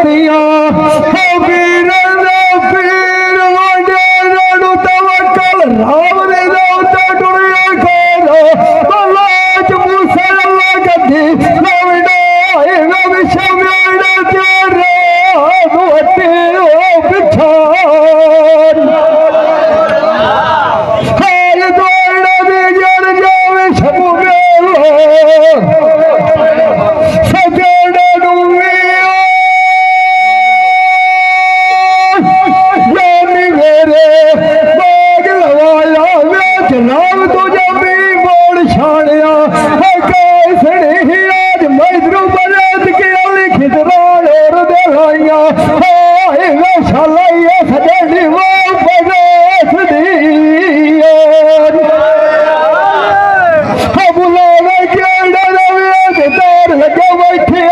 दिया पीर पीर वाडे नाडू तवक्कल राम ने दाता टुड़िया खेलो बल्लाच मूसा अल्लाह गद्दी नवडे नव शमेड़े तेरे दुअते ओ पिछान हाल दोड़ा दे जड़ जावे शबू मेलो सजड़े डूबी जनाब तुझे भी बोल छाड़िया कैसड़ी ही आज मैद्रू बरत के लिखित रान और दिलाइया शालाइया सजनी वो बरस दी बुलावे के डरवे दौर लगे बैठे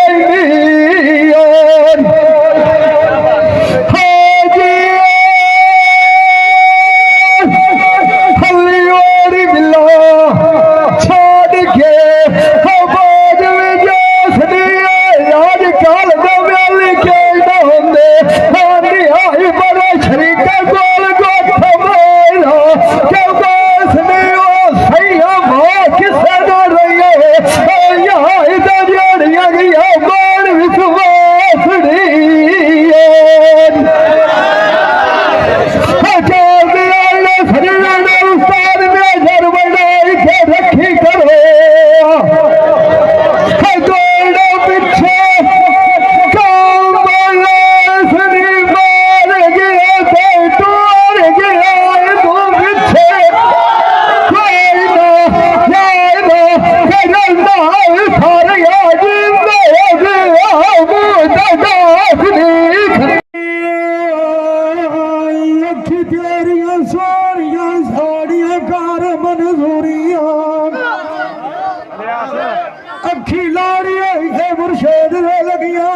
अखी लाड़िया मुर्शेद लगिया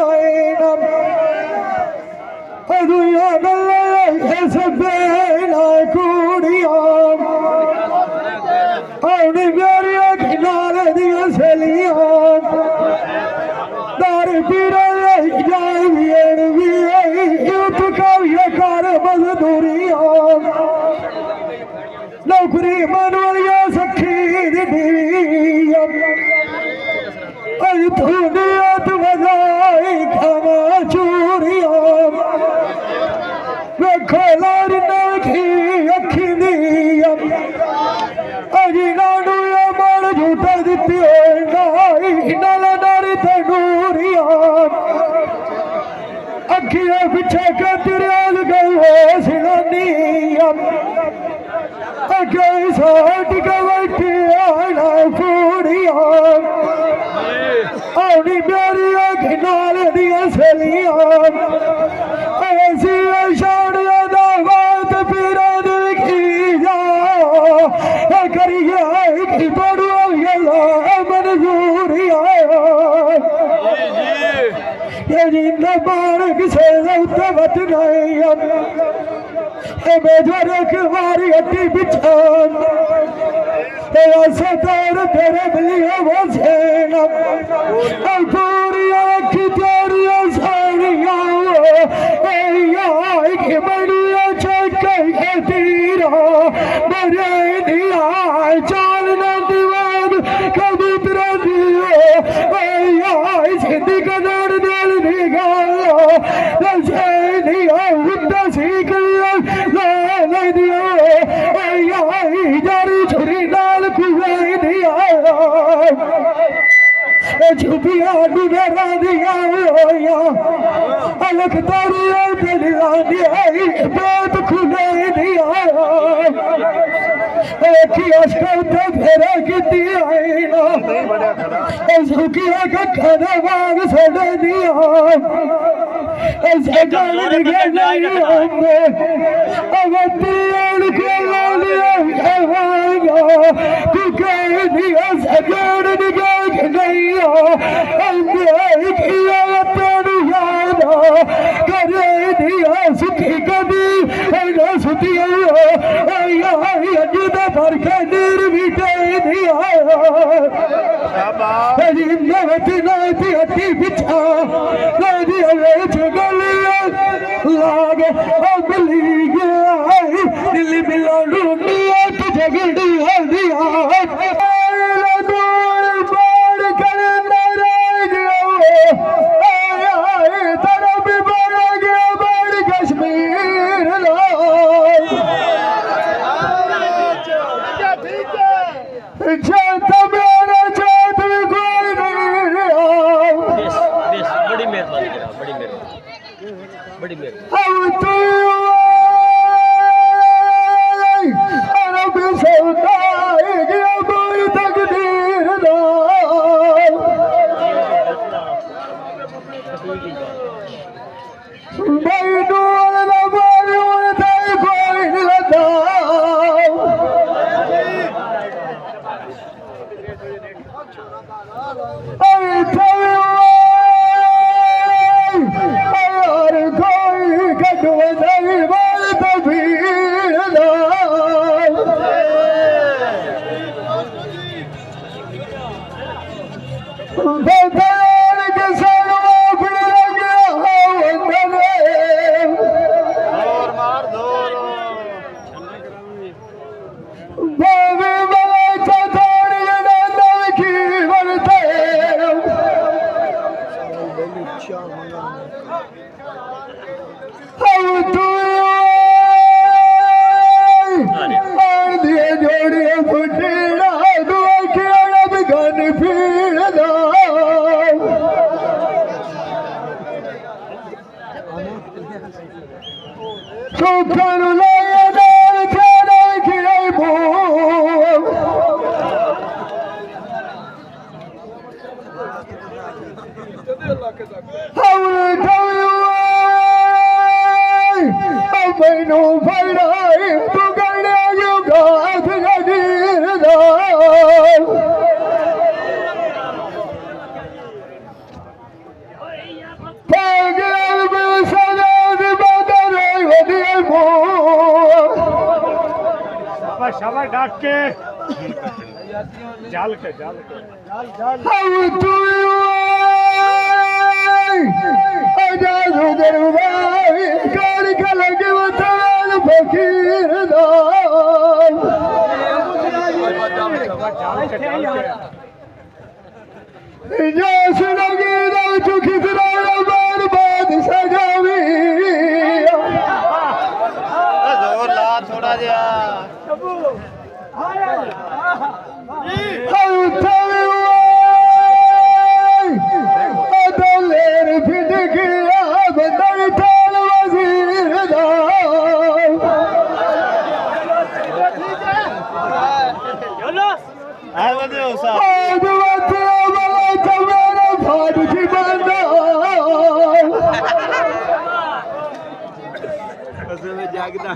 दुनिया गल्ला सबे कूड़िया आने मेरिया किनार दिया सलिया दार पीरा जाए कार मजदूरिया नौकरी मन वालिया सखी दिया दुनियात बजाई खमा चूरिया वेखो लारी नाखी अखी दिया अजी नानू माल झूठा दिती नाई नाला नारी तंदूरिया अखिया पिछे के तिरियाल गए सिलानिया अगे साठ के बैठी आना पूड़िया आनी मेरिया किनार दिया सलिया ऐसी शाड़िया दावत पीरा दिखी जा करिए की बड़ो यला मंजूरिया ये जिंद बाण किसे उतवत नहीं मेजर कुमारी अटी बिछान तेरा सतार तेरे बलिया वसेना पूरिया की तेरिया सारिया की बड़िया चक्कर तीरा मेरे दिया चाल न दीवान कबूतरा दियो सिद्धि का दौड़ दिल निकालो दिया उद्दा सीख जारी छुरी नाल कुआई दिया छुपिया डुबेरा दिया अलख तारिया दिला दिया बात खुले दिया उसका फेरा की आईना सुखिया का खाना वाग सड़ दिया ऐसे जान गए दिया सजाड़ निगाह नहीं रे दिया सुखी कदी ना सुती अज दा फर्क नीर बीटे दिया नाती हटी पिछा वेच गलिया लाग मिली गया दिल्ली मिला ढूंढिया झगड़ी दिया बड़ी मेहरबानी शाबाश डाक के जाल के थोड़ा जा जागदा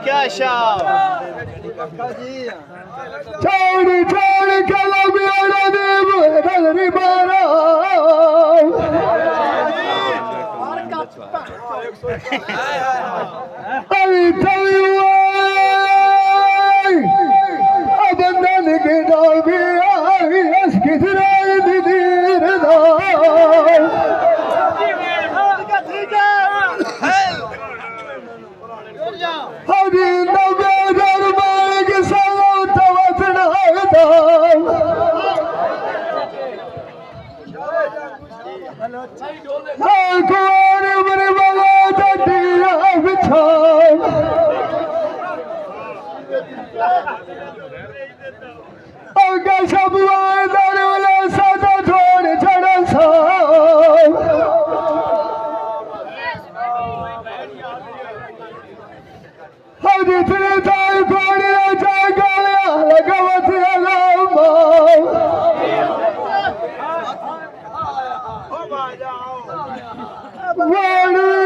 क्या शाम छोड़ छोड़ कलमिया देव बदरी बारा अभी बंधन के डाबी आई इसकी धराई दीदीर हरी नबे दरबार के साथ वतना हाँ कुआरे मरे वाला जटिया बिछा अगर सब वादर वाला सादा छोड़ चढ़ा सा हरी तेरे ताई कोड़ी आजा गालिया लगावत अलामा वाली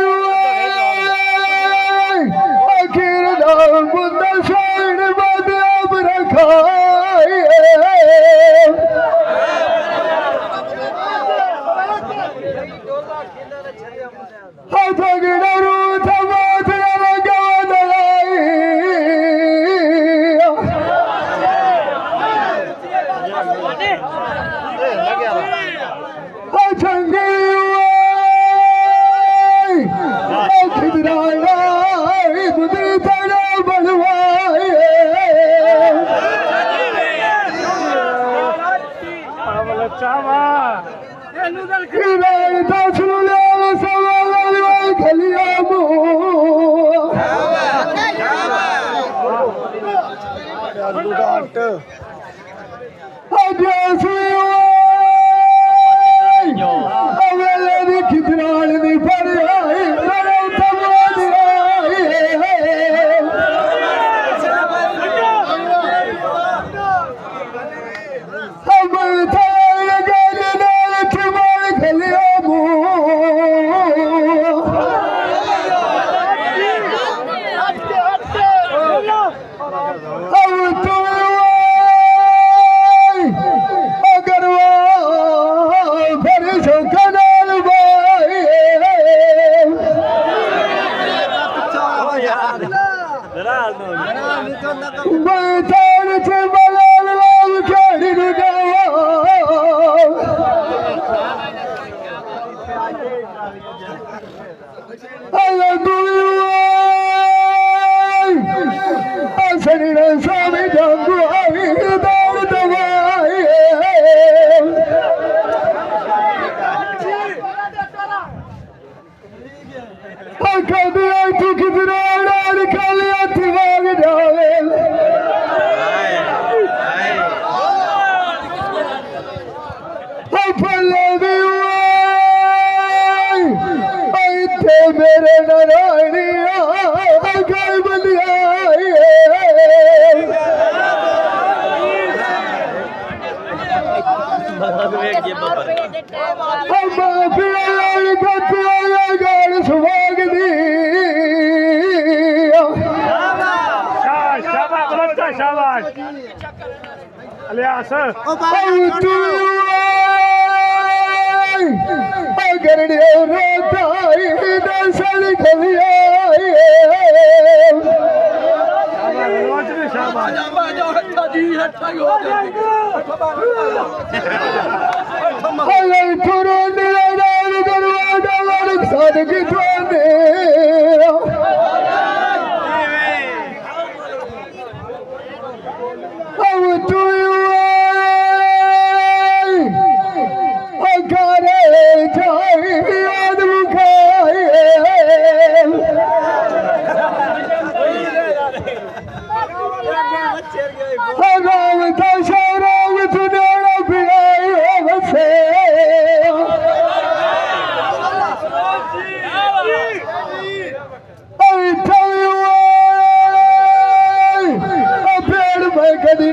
आखिर बुंदा शान बादियाब रखाए झगड़ा रूठ बात लगा दलाई चंगी खिदराया बुद्धि थड़ा बनवाए चावा स्वामी जंगू दौड़ दवाए कदिया तू किधर निकालिया दिमाग जावे फले दी मेरे नारायणिया गल बलिया शाबाश अलियास गरड़ियों रोताई दर्शन खलिया कदी